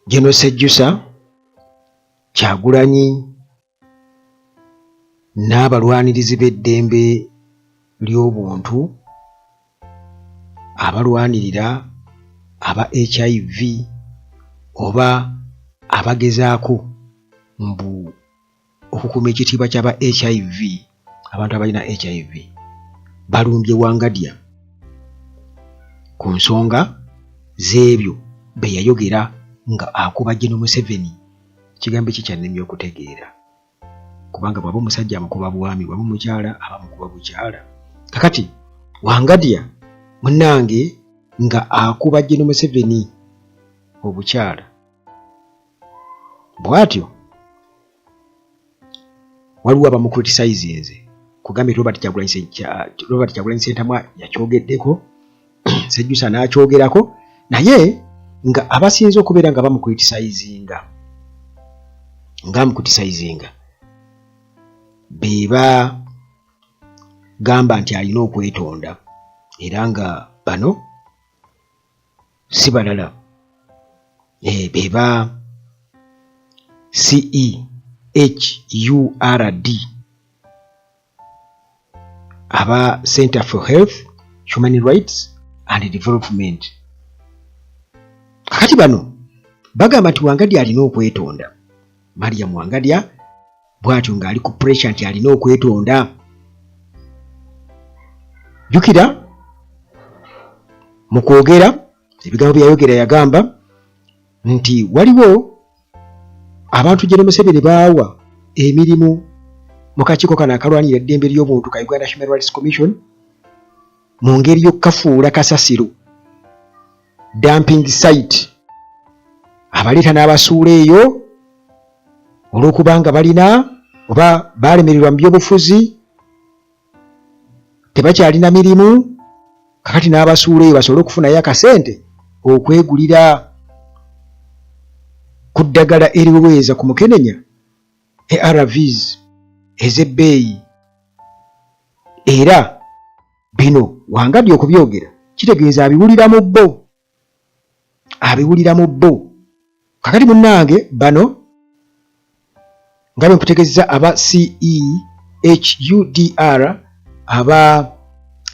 General Sejjusa, Kyagulanyi n'abalwanirizi b'eddembe ly'obuntu abalwanirira aba HIV oba abagezaako mbu okukuuma ekitiibwa ky'aba HIV, abantu abalina HIV balumbye Wangadya ku nsonga z'ebyo bye yayogera nga akuba General Museveni. Kigambo ki kyannemye okutegeera, kubanga bw'aba omusajja amukuba bwami, bw'aba omukyala aba mukuba bukyala. Kakati Wangadya munnange nga akuba General Museveni obukyala bw'atyo, waliwo abamukriticize kugambye Robert Kyagulanyi Ssentamu yakyogeddeko, Sejjusa n'akyogerako, naye nga abasinze okubeera nga bamukriticizinga beba gamba nti alina okwetonda era nga bano si balala beba CEHURD aba Center for Health, Human Rights and Development. Kakati bano bagamba nti Wangadya alina okwetonda. Mariam Wangadya bw'atyo ng'ali ku pressure nti alina okwetonda. Jukira mu kwogera ebigambo bye yayogera yagamba nti waliwo abantu General Museveni baawa emirimu mu kakiiko kano akalwanira eddembe ly'obuntu ka Uganda Human Rights Commission mu ngeri y'okukafuula kasasiro, dumping site, abaleeta n'abasuula eyo olw'okubanga balina oba baalemererwa mu byobufuzi, tebakyalina mirimu, kakati n'abasuula eyo basobole okufunayo akasente okwegulira ku ddagala eriweweeza ku Mukenenya, ARVs ez'ebbeeyi. Era bino Wangadya okubyogera kitegeeza abiwulira mu bbo. Kakati munnange bano nga bwe nkutegeeza aba CEHUDR aba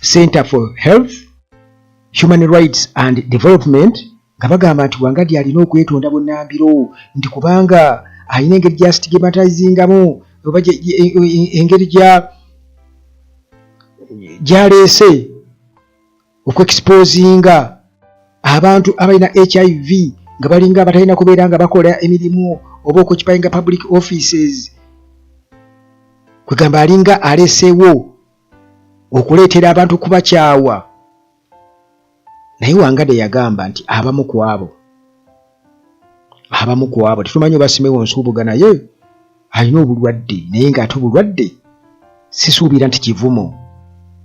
Center for Health, Human Rights and Development nga bagamba nti Wangadya alina okwetonda bunnambiro nti kubanga alina engeri gya stigmatizingamu oba engeri gyaleese okwexposinga abantu abalina HIV nga balinga abatalina kubeera nga bakola emirimu oba occupying public offices, kwegamba alinga aleesewo okuleetera abantu kubakyawa. Naye Wangadya yagamba nti abamu ku abo tetumanyi oba Simeon Nsubuga naye alina obulwadde, naye ng'ate obulwadde sisuubira nti kivumo,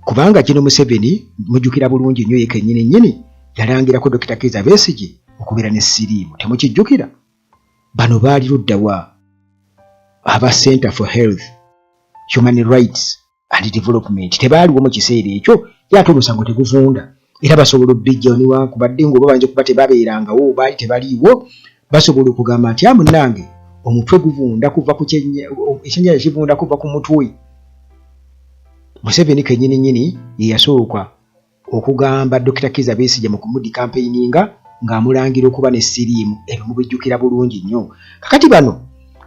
kubanga General Museveni mujjukira bulungi nnyo ye kennyini yalangirako Dr. Kizza Besigye okubeera ne siriimu. Temukijjukira? Bano baali luddawa aba Center for Health, Human Rights and Development tebaaliwo mu kiseera ekyo, ate olusango teguvunda era basobola obbijjawo newankubadde ng'oba bayinza okuba tebabeerangawo baali tebaliiwo, basobola okugamba nti munnange omutwe guvunda kuva ku ekyennyanja kivunda kuva ku mutwe. Museveni kennyini ye yasooka okugamba Dr. Kizza Besigye mu kumudikampeininga ng'amulangira okuba ne siriimu. Ebyo mubijjukira bulungi nnyo. Kakati bano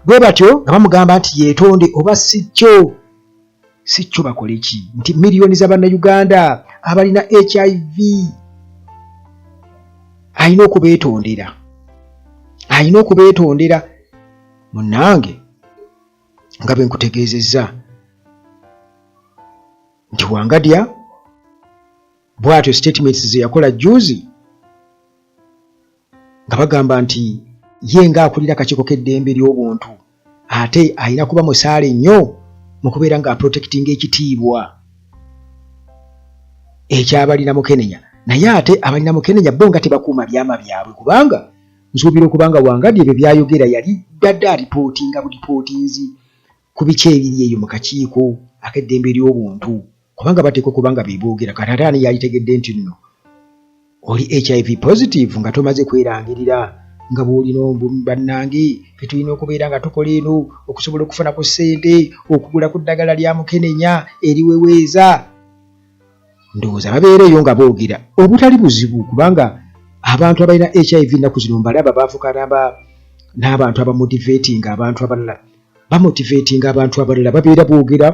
bwe batyo nga bamugamba nti yeetonde oba si kyo bakole ki? Nti miliyoni z'Abannayuganda abalina HIV alina okubeetondera. Munnange nga bwe nkutegeezezza nti Wangadya bw'atyo statements ze yakola juzi nga bagamba nti ye ng'akulira akakiiko k'eddembe ly'obuntu ate alina kuba musaale nnyo mu kubeera nga protecting ekitiibwa ekyabalina Mukenenya, naye ate abalina Mukenenya bo nga tebakuuma byama byabwe, kubanga nsuubira okubanga Wangadya ebyo byayogera yali dadde aripootinga bulipotinzi ku biki ebiri eyo mu kakiiko ak'eddembe ly'obuntu, kubanga bateekwa kubanga beeboogera. Kati ate ani yalitegedde nti nno oli HIV positive nga tomaze kwerangirira nga bw'olina bannange fe tulina okubeera nga tukola eno okusobola okufuna ku ssente okugula ku ddagala lya mukenenya eriweweeza. Ndowooza babeereyo nga boogera obutali buzibu kubanga abantu abalina HIV ennaku zino mbalaba baafuuka n'abantu abamotivatinga abantu abalala bamotivatinga abantu abalala babeera boogera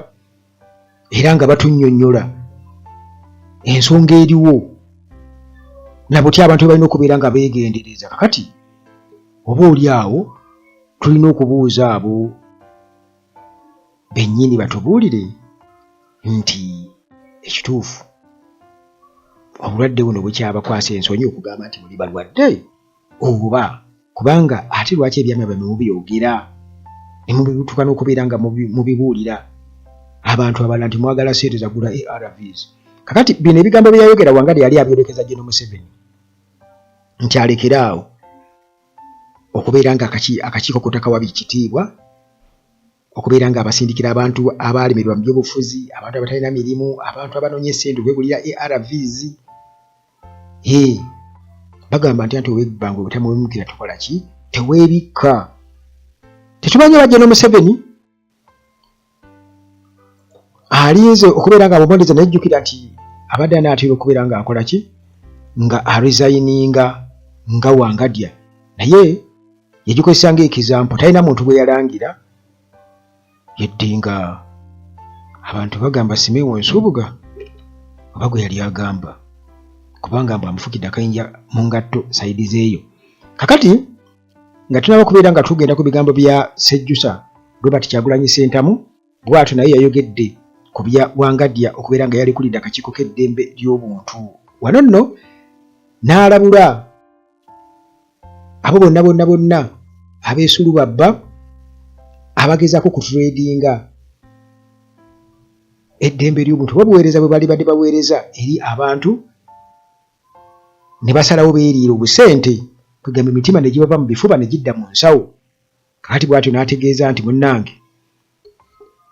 era nga batunnyonnyola ensonga eriwo nabuti abantu balina okubeera nga beegendereza. Kakati oba oli awo tulina okubuuza abo bennyini batubuulire nti ekituufu obulwadde buno bukyabakwasa ensonyi okugamba nti muli balwadde oba kubanga ate lwaki ebyama byammwe mubyogera ne mubituuka n'okubeera nga mubibuulira abantu abalala nti mwagala ssente zagula ARVs. Kakati bino ebigambo bye yayogera Wangadya yali abyolekeza General Museveni nti alekeraawo okubeera nga akakiiko kotakawa bikitiibwa okubeera nga abasindikira abantu abalemerwa mu byobufuzi, abantu abatalina mirimu, abantu abanoonya essente okwegulira ARVs. Bagamba nti oweebbanga obutamu bwemukira tukola ki? Teweebikka. Tetumanyi oba General Museveni alinze okubeera nga abomondeza najjukira nti abadde anaatera okubeera nga akola ki? Nga aresigninga nga Wangadya. Naye yagikozesa ng'ekizampo, talina muntu bwe yalangira yedde nga abantu bagamba Simeon Nsubuga oba gwe yali agamba kubanga mbu amufukidde akayinja mu ngatto sayidi zeeyo. Kakati nga tunaba okubeera nga tugenda ku bigambo bya Sejjusa Robert Kyagulanyi Ssentamu bw'atyo naye yayogedde ku bya Wangadya okubeera nga yali kulidde akakiiko k'eddembe ly'obuntu. Wano nno n'alabula abo bonna abeesulu babba abagezaako kutredinga eddembe ly'obuntu babuweereza bwe bali badde baweereza eri abantu ne basalawo beeriira obusente kwegamba emitima ne gibava mu bifuba ne gidda mu nsawo. Kakati bw'atyo n'ategeeza nti munnange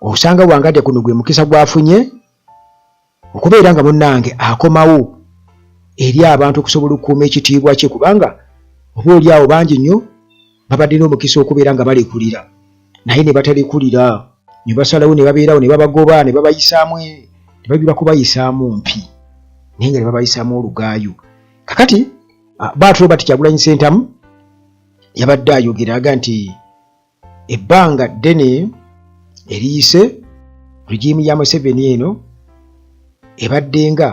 osanga Wangadya kuno gwe mukisa gwafunye okubeera nga munnange akomawo eri abantu okusobola okukuuma ekitiibwa kye kubanga oba oli awo bangi nnyo babadde n'omukisa okubeera nga balekulira naye ne batalekulira ne basalawo ne babeerawo ne babagoba ne babayisaamu ne babiba kubayisaamu mpi naye nga ne babayisaamu olugaayo. Kakati bw'atyo Robert Kyagulanyi Ssentamu yabadde ayogera aga nti ebbanga ddene eriyise regimu ya Museveni eno ebadde nga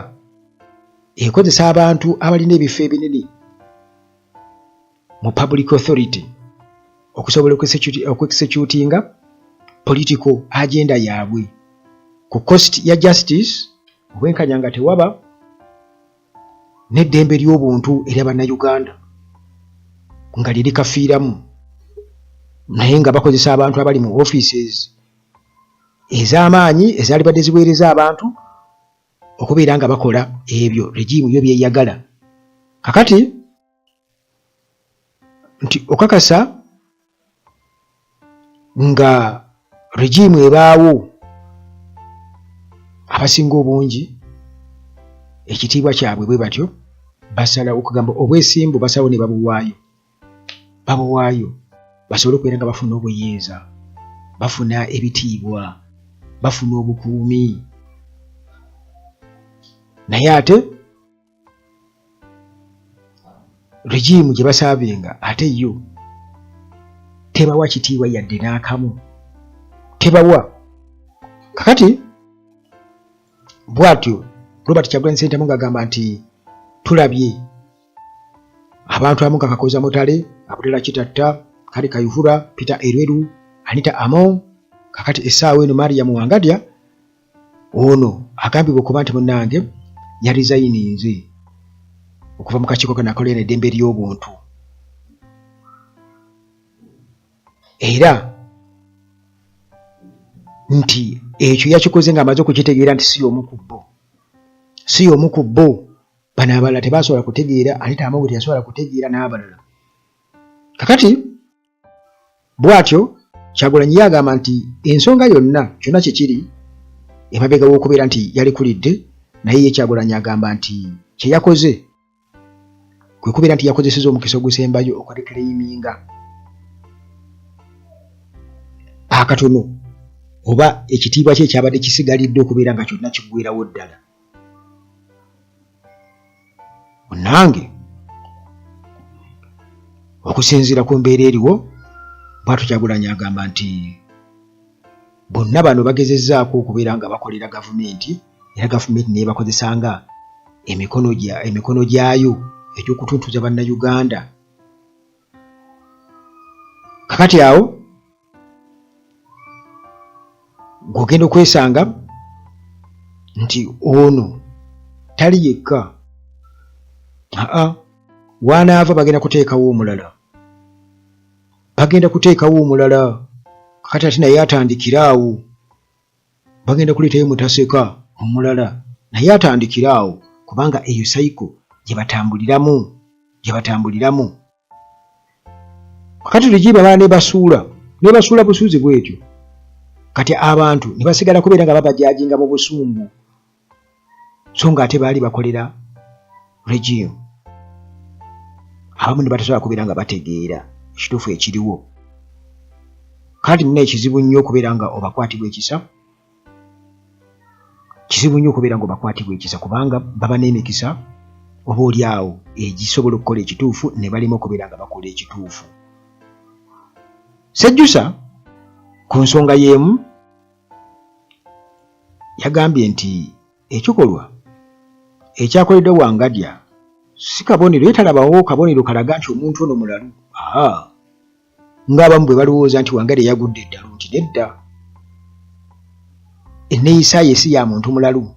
ekozesa abantu abalina ebifo ebinene mu public authority okusobola okwekisekyutinga political agenda yaabwe ku cost ya justice obwenkanya nga tewaba n'eddembe ly'obuntu eri Abannayuganda nga liri kafiiramu naye nga bakozesa abantu abali mu offices ez'amaanyi ezaali badde ziweereza abantu okubeera nga bakola ebyo regimu yo byeyagala. Kakati nti okakasa nga regimu ebaawo abasinga obungi ekitiibwa kyabwe bwe batyo basala okugamba obwesimbu basalawo ne babuwaayo basobole okubeera nga bafuna obuyinza, bafuna ebitiibwa, bafuna obukuumi. Naye ate regimu gye basaabenga ate yo tebawa kitiibwa yadde n'akamu, tebawa. Kakati bw'atyo Robert Kyagulanyi Ssentamu ng'agamba nti tulabye abantu abamu nga Kakoza Mutale, Abdullah Kitatta, Kale Kayihura, Peter Erweru, Anita Amon. Kakati essaawa eno Mariam Wangadya ono agambibwa okuba nti munnange yarizayininze okuva mu kakiiko kano akolera eddembe ly'obuntu era nti ekyo yakikoze ng'amaze okukitegeera nti si y'omu ku bo bano abalala tebasobola kutegeera, Anita Amon teyasobola kutegeera n'abalala. Kakati bw'atyo Kyagulanyi yagamba nti ensonga yonna kyonna kikiri emabega w'okubeera nti yalekulidde naye ye Kyagulanyi agamba nti kye yakoze kwe kubeera nti yakozesezza omukisa ogusembayo okureclaiminga akatono oba ekitiibwa kye ekyabadde kisigalidde okubeera nga kyonna kiggweerawo ddala. Nange okusinziira ku mbeera eriwo, Bwatyo Kyagulanyi agamba nti bonna bano bagezezzaako okubeera nga bakolera gavumenti, era gavumenti naye bakozesanga emikono gyayo egy'okutuntuza bannayuganda. Kakati awo ng'ogenda okwesanga nti ono tali yekka, wanaava bagenda kuteekawo omulala, kakati ate naye atandikiraawo, bagenda kuleetayo Mutaseka omulala, naye atandikiraawo, kubanga eyo sayiko gye batambuliramu. Kakati Lugiiba bala ne basuula busuuzi bwetyo, kati abantu ne basigala kubeera nga babajajinga mu busungu, so nga ate baali bakolera regime. Abamu ne batasobola kubeera nga bategeera ekituufu ekiriwo. Kati nina ekizibu nnyo okubeera nga obakwatibwa ekisa, kubanga baba n'emikisa oba oli awo egisobola okukola ekituufu ne balima okubeera nga bakola ekituufu. Sejjusa ku nsonga y'emu yagambye nti ekikolwa ekyakoleddwa Wangadya si kabonero, yetalabawo kabonero kalaga nti omuntu ono mulalu. Ng'abamu bwe balowooza nti Wangadya yagudde eddalu, nti nedda, enneeyisa ye si ya muntu mulalu,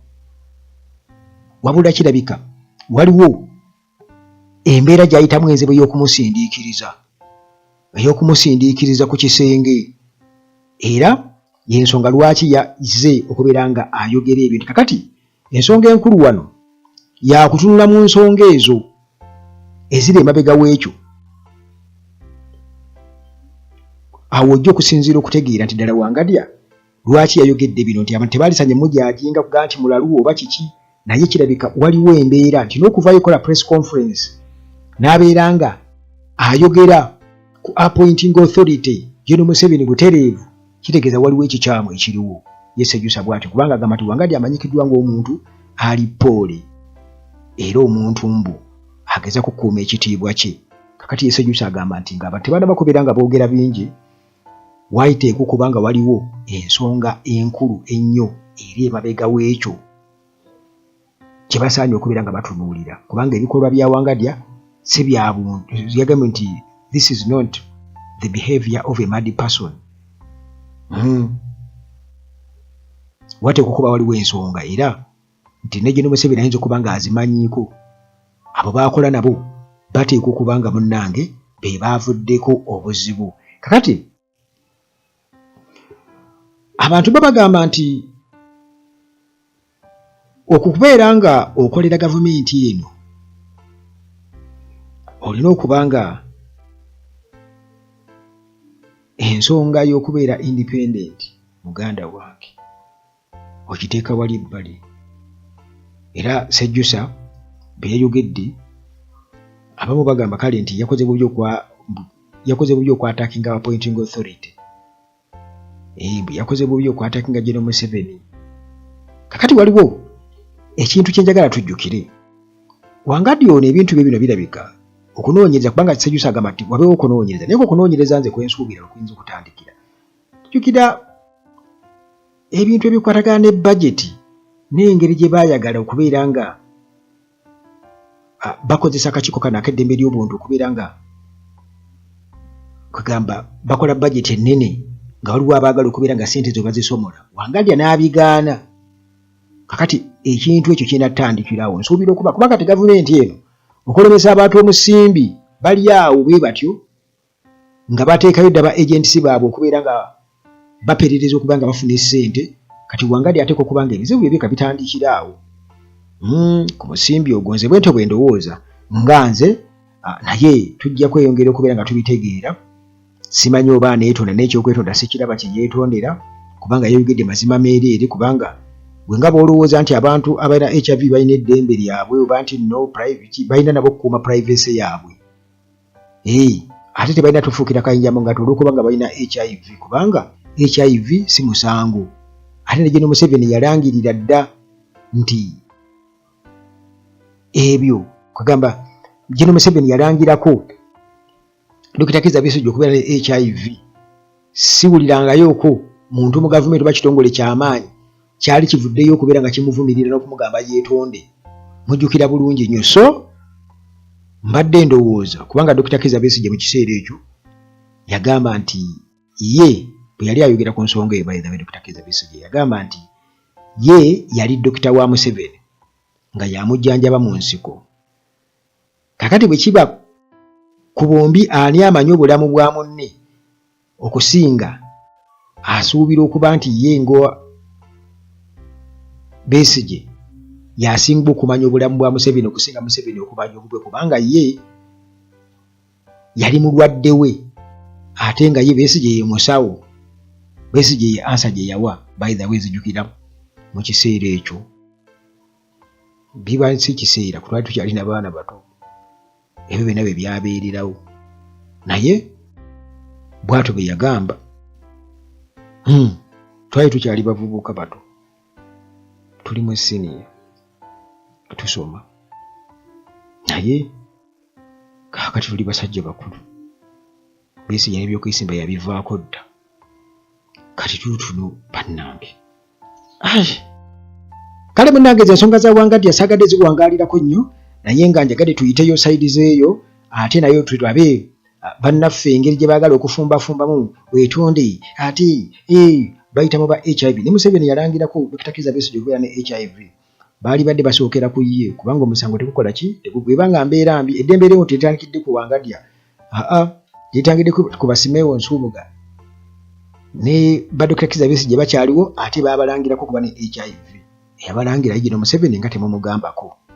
wabula kirabika waliwo embeera gy'ayitamu enzibu ey'okumusindiikiriza ku kisenge, era y'ensonga lwaki yazze okubeera nga ayogera ebintu. Kakati ensonga enkulu wano yakutunula mu nsonga ezo eziri emabega w'ekyo. Awo ojja okusinziira okutegeera nti ddala Wangadya lwaki yayogedde bino, nti abantu tebaalisanye mujajinga kugaa nti mulalu oba kiki, naye kirabika waliwo embeera nti n'okuvaayo kola press conference n'abeera nga ayogera ku appointing authority General Museveni butereevu, kitegeeza waliwo ekikyamu ekiriwo. Sejjusa bw'atyo, kubanga agamba nti Wangadya amanyikiddwa ng'omuntu ali poole era omuntu mbu ageza kukuuma ekitiibwa kye. Kakati Sejjusa agamba nti ng'abantu tebanaba kubeera nga boogera bingi, waayiteekwa kubanga waliwo ensonga enkulu ennyo eri emabega w'ekyo kye basaanye okubeera nga batunuulira, kubanga ebikolwa bya Wangadya si bya buntu. Yagambye nti this is not the behavior of a mad person. Wateekwa kuba waliwo ensonga, era nti ne General Museveni ayinza okuba nga azimanyiiko. Abo baakola nabo bateekwa okuba nga munnange be baavuddeko obuzibu. Kakati abantu babagamba nti okubeera nga okolera gavumenti eno olina okuba nga ensonga y'okubeera independent, muganda wange, okiteeka wali ebbali. Era Sejjusa bye yayogedde, abamu bagamba kale nti yakoze bubi okwatakinga appointing authority, yakoze bubi okwatakinga General Museveni. Kakati waliwo ekintu kye njagala tujjukire. Wangadya ono ebintu bye bino birabika okunoonyereza, kubanga Sejjusa agamba nti wabeewo okunoonyereza, naye okunoonyereza nze kwensuubira okuyinza okutandikira. Tujjukira ebintu ebikwatagana ne budget n'engeri gye baayagala okubeera nga bakozesa akakiiko kano ak'eddembe ly'obuntu okubeera nga kugamba bakola budget ennene nga waliwo abaagala okubeera nga ssente zo bazisomola. Wangadya n'abigaana. Kakati ekintu ekyo kinatandikirawo, nsuubira okuba kubanga kati gavumenti eno okulemesa abantu omusimbi bali awo bwe batyo nga bateekayo ddaba agents baabwe okubeera nga baperereza okuba nga bafuna essente. Kati Wangadya ateeka okuba nga ebizibu bye bitandikira awo. Ku musimbi ogwo nze bwentyo bwe ndowooza nga nze, naye tujja kweyongera okubeera nga tubitegeera. Simanyi oba neetonda n'ekyokwetonda sikiraba kye yeetondera, kubanga yeeyogedde mazima meereere, kubanga bwe nga boolowooza nti abantu abalina HIV balina eddembe lyabwe oba nti no private balina nabo okukuuma privacy yaabwe ate tebalina tufuukira kayinja mu ngalo olw'okuba nga balina HIV kubanga HIV si musango ate ne General Museveni yalangirira dda nti ebyo kugamba General Museveni yalangirako Dr. Kizza Besigye okubeera ne HIV siwulirangayooko muntu mu gavumenti oba kitongole ky'amaanyi kyali kivuddeyo okubeera nga kimuvumirira n'okumugamba yeetonde mujjukira bulungi nnyo so mbadde ndowooza kubanga Dr. Kizza Besigye mu kiseera ekyo yagamba nti ye bwe yali ayogera ku nsonga eyo by the way Dr. Kizza Besigye yagamba nti ye yali dokita wa Museveni nga yamujjanjaba mu nsiko kakati bwe kiba ku bombi ani amanyi obulamu bwa munne okusinga asuubira okuba nti ye ngo Besigye yasinga okumanya obulamu bwa Museveni okusinga Museveni okumanya obubwe kubanga ye yali mulwadde we ate nga ye Besigye ye musawo Besigye ye ansa gye yawa by the way zijjukira mu kiseera ekyo biba si kiseera kulwali tukyalina baana bato ebyo byonna bye byabeererawo naye bw'atyo bwe yagamba twali tukyali bavubuka bato tuli mu siniya tusoma naye kaakati tuli basajja bakulu Besigye n'ebyokwesiimba yabivaako dda kati tutuno bannange kale munnange ensonga za Wangadya saagadde ziwangaalirako nnyo naye nga njagadde tuyiteyo sayidi zeeyo ate nayo tulabe bannaffe engeri gye baagala okufumbafumbamu weetonde ate bayitamu ba HIV ne Museveni yalangirako Dr. Kizza Besigye okubeera ne HIV baali badde basookera ku ye kubanga omusango tegukola ki tegugwebanga mbeera mbi eddembe lyewo tetandikidde ku Wangadya lyetangidde ku Basimeewo Nsubuga ne ba Dr. Kizza Besigye bakyaliwo ate baabalangirako kuba ne HIV eyabalangira General Museveni nga temumugambako